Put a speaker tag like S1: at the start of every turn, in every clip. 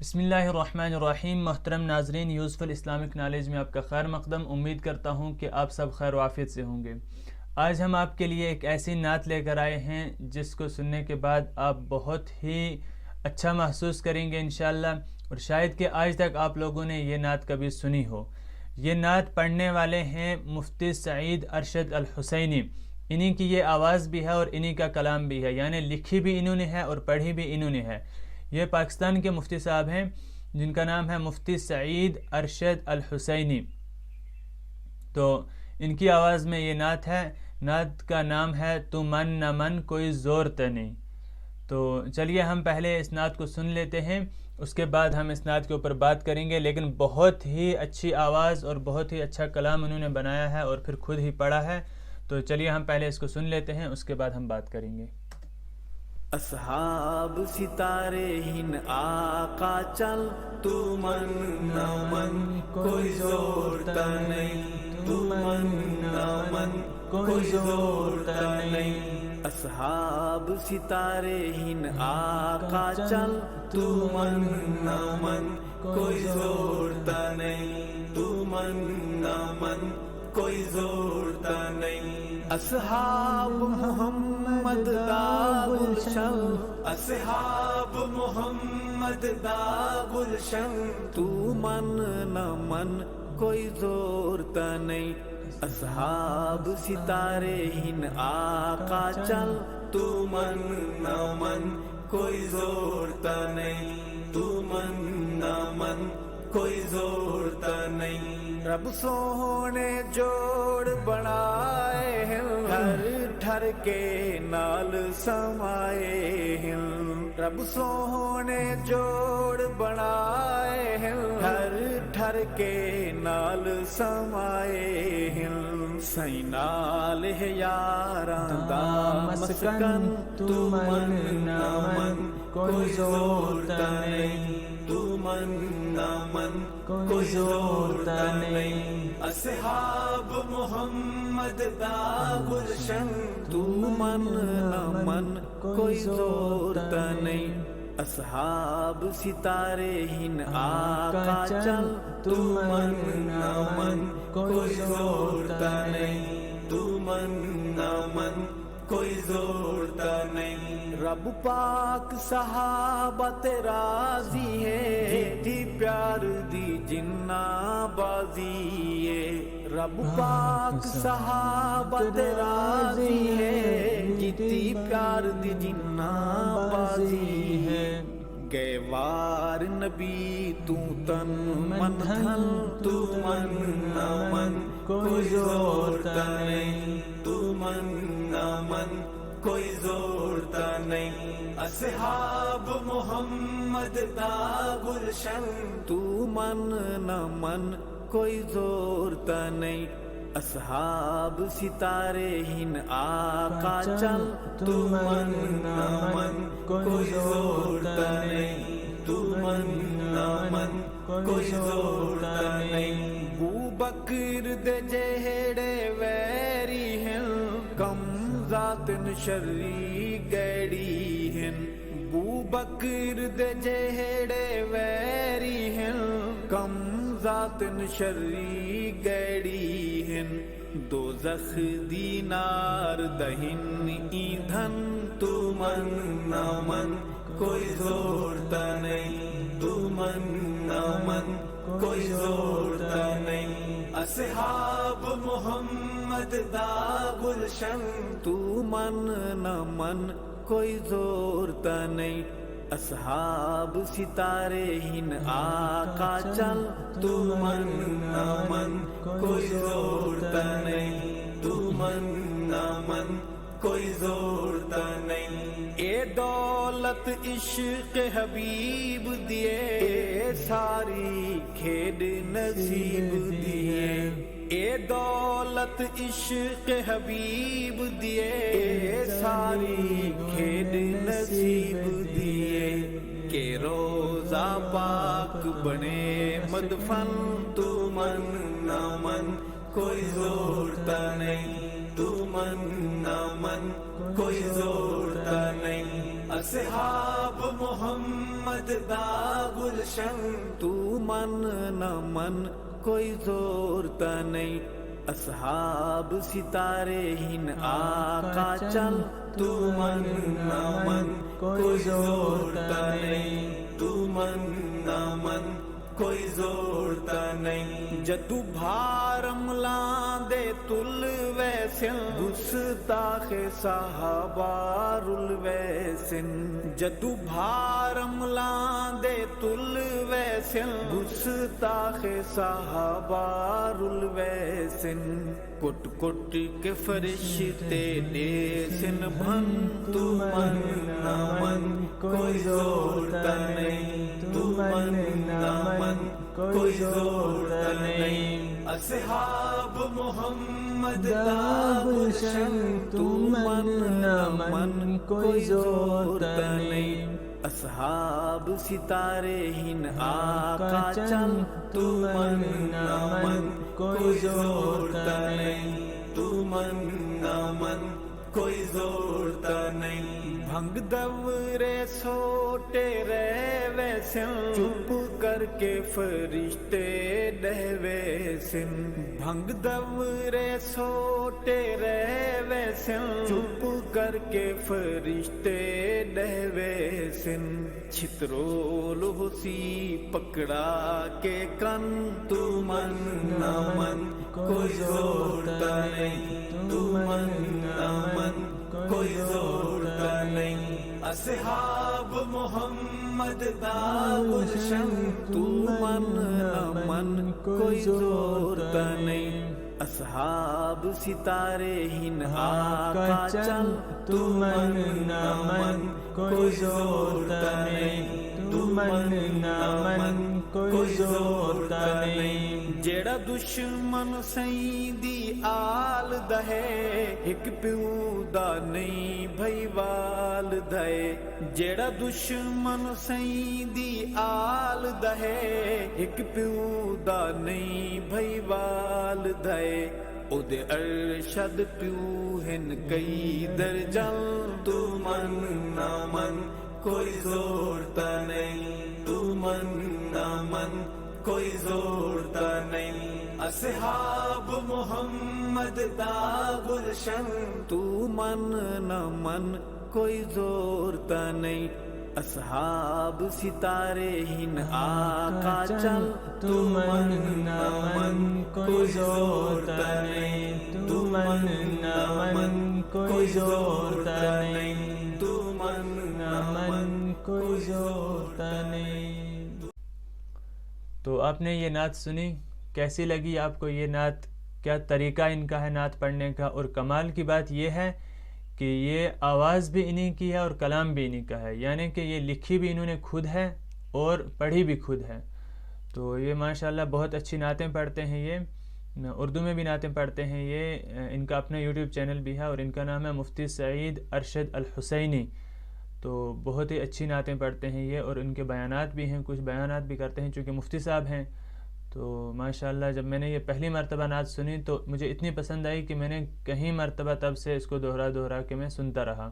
S1: بسم اللہ الرحمن الرحیم۔ محترم ناظرین، یوزفل اسلامک نالج میں آپ کا خیر مقدم۔ امید کرتا ہوں کہ آپ سب خیر و عافیت سے ہوں گے۔ آج ہم آپ کے لیے ایک ایسی نعت لے کر آئے ہیں جس کو سننے کے بعد آپ بہت ہی اچھا محسوس کریں گے انشاءاللہ، اور شاید کہ آج تک آپ لوگوں نے یہ نعت کبھی سنی ہو۔ یہ نعت پڑھنے والے ہیں مفتی سعید ارشد الحسینی۔ انہی کی یہ آواز بھی ہے اور انہی کا کلام بھی ہے، یعنی لکھی بھی انہوں نے ہے اور پڑھی بھی انہوں نے ہے۔ یہ پاکستان کے مفتی صاحب ہیں جن کا نام ہے مفتی سعید ارشد الحسینی۔ تو ان کی آواز میں یہ نعت ہے۔ نعت کا نام ہے تو من نہ من کوئی زور تے نہیں۔ تو چلیے ہم پہلے اس نعت کو سن لیتے ہیں، اس کے بعد ہم اس نعت کے اوپر بات کریں گے۔ لیکن بہت ہی اچھی آواز اور بہت ہی اچھا کلام انہوں نے بنایا ہے اور پھر خود ہی پڑھا ہے۔ تو چلیے ہم پہلے اس کو سن لیتے ہیں، اس کے بعد ہم بات کریں گے۔
S2: اصحاب ستارے ہن آقا چل، تو من نہ من کوئی زور تا نہیں، تو من نہ من کوئی زور تا نہیں۔ اصحاب ستارے ہن آقا چل، تو من نہ من کوئی زور تا نہیں، تو من نہ من کوئی زور تا نہیں۔ اصحاب محمد دا گلشن، اصحاب محمد دا گلشن، تو من نہ من کوئی زور تا نہیں۔ اصحاب ستارے ہن آقا چل، تو من نہ من کوئی زور تا نہیں، تو من نہ من کوئی زور تا نہیں۔ رب سونے جوڑ بنائے ہیں، ہر ٹھر کے نال سمائے ہیں۔ رب سونے جوڑ بنائے ہیں، ہر ٹھر کے نال سمائے ہیں۔ سائیں نال ہے یاراں دا مسکن، تو من نہ من کوئی زور تا نہیں، تو من نہ من کوئی زور تا نہیں۔ اصحاب محمد دا گلشن، تو من نہ من کوئی زور تا نہیں۔ اصحاب ستارے ہن آقا چل، تو من نہ من کوئی زور تا نہیں، تو من نہ من کوئی زور تا نہیں۔ رب پاک صحابہ تے راضی ہے، جیتی پیار دی جنہ بازی ہے۔ رب پاک صحابہ تے راضی ہے، جیتی پیار دی جنہ بازی ہے۔ گئے وار نبی تو تن من دھن، تو من نہ من کوئی زور تا نہیں، تو من نہ من کوئی زور تا نہیں۔ اصحاب محمد دا گلشن، تو من نہ من کوئی زور تا نہیں۔ اصحاب ستارے ہن آقا چل، تو من نہ من کوئی زور تا نہیں، تو من نہ من کوئی زور تا نہیں۔ ابو بکر دے جہڑے ویری ہیں، کم ذاتن شرری گیڑی ہیں۔ ابو بکر دے جہڑے ویری ہیں، کم ذاتن شرری گیڑی ہیں۔ دوزخ دی نار دہن ایندھن، تو من نہ من کوئی زور تا نہیں، تو من نہ من کوئی زور تا نہیں۔ اصحاب محمد دا گلشن، تو من نہ من کوئی زور تا نہیں۔ اصحاب ستارے ہن آقا چل، تو من نہ من کوئی زور تا نہیں، تو من نہ من کوئی زور تا نہیں۔ اے دولت عشق حبیب دیے، ساری کھیڈ نصیب دیے۔ اے دولت عشق حبیب دیے، ساری کھیڈ نصیب دیے۔ کہ روزہ پاک بنے مدفن، تو من نہ من کوئی زور تا نہیں، تو من نہ من کوئی زور تا نہیں۔ اصحاب محمد دا گلشن تو من نہ من کوئی زورتا نہیں اصحاب ستارے ہن آقا چل تو من نہ من کوئی زورتا نہیں تو من نہ من کوئی زورتا نہیں جدو بھارم لاندے تل ویسن گستاخ صحابہ رل ویسن جدو بھارم لاندے تل ویسن گستاخ صحابہ رل ویسن کٹ کٹ کے فرشتے دیسن بھن تو من نہ من کوئی زورتا نہیں تو من نہ من کوئی زورتا نہیں اصحاب محمد دا گلشن تو من نہ من کوئی زورتا نہیں اصحاب ستارے ہن آقا چل تو من نہ من کوئی زورتا نہیں تو من نہ من کوئی زورتا نہیں بھنگ دورے سوٹے رہ ویسن چپ کر کے فرشتے ڈہ ویسن بھنگ دورے سوٹے رہ ویسن چپ کر کے فرشتے ڈہ ویسن چھترول حسی پکڑا کے کن تو من نہ من کوئی زورتا نہیں تو من نہ من کوئی زورتا نہیں اصحاب محمد دا گلشن تو من نہ من کوئی زورتا نہیں اصحاب ستارے ہن آقا چل تو من نہ من کوئی زورتا نہیں تو من نہ من کوئی زورتا نہیں جیڑا دشمن سائیں دی آل دہے ایک پیو دا نہیں بھائی وال دہے جیڑا دشمن سائیں دی آل دہے ایک پیو دا نہیں بھائی وال دہے او دے ارشد پیو ہن کئی درجل تو من نہ من کوئی زورتا نہیں تو من نہ من کوئی زورتا نہیں اصحاب محمد دا گلشن تو من نہ من کوئی زورتا نہیں اصحاب ستارے ہن آقا چل تو من نہ من کوئی زورتا نہیں تو من نہ من کوئی زورتا نہیں تو من نہ من کوئی زورتا نہیں۔
S1: تو آپ نے یہ نعت سنی، کیسی لگی آپ کو یہ نعت؟ کیا طریقہ ان کا ہے نعت پڑھنے کا؟ اور کمال کی بات یہ ہے کہ یہ آواز بھی انہی کی ہے اور کلام بھی انہی کا ہے، یعنی کہ یہ لکھی بھی انہوں نے خود ہے اور پڑھی بھی خود ہے۔ تو یہ ماشاءاللہ بہت اچھی نعتیں پڑھتے ہیں، یہ اردو میں بھی نعتیں پڑھتے ہیں۔ یہ ان کا اپنا یوٹیوب چینل بھی ہے اور ان کا نام ہے مفتی سعید ارشد الحسینی۔ تو بہت ہی اچھی نعتیں پڑھتے ہیں یہ، اور ان کے بیانات بھی ہیں، کچھ بیانات بھی کرتے ہیں چونکہ مفتی صاحب ہیں۔ تو ماشاءاللہ جب میں نے یہ پہلی مرتبہ نعت سنی تو مجھے اتنی پسند آئی کہ میں نے کہیں مرتبہ تب سے اس کو دوہرا کے میں سنتا رہا۔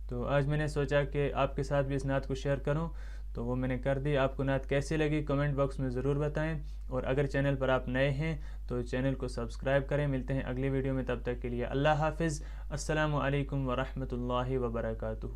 S1: تو آج میں نے سوچا کہ آپ کے ساتھ بھی اس نعت کو شیئر کروں، تو وہ میں نے کر دی۔ آپ کو نعت کیسی لگی کمنٹ باکس میں ضرور بتائیں، اور اگر چینل پر آپ نئے ہیں تو چینل کو سبسکرائب کریں۔ ملتے ہیں اگلی ویڈیو میں، تب تک کے لیے اللہ حافظ۔ السلام علیکم ورحمۃ اللہ وبرکاتہ۔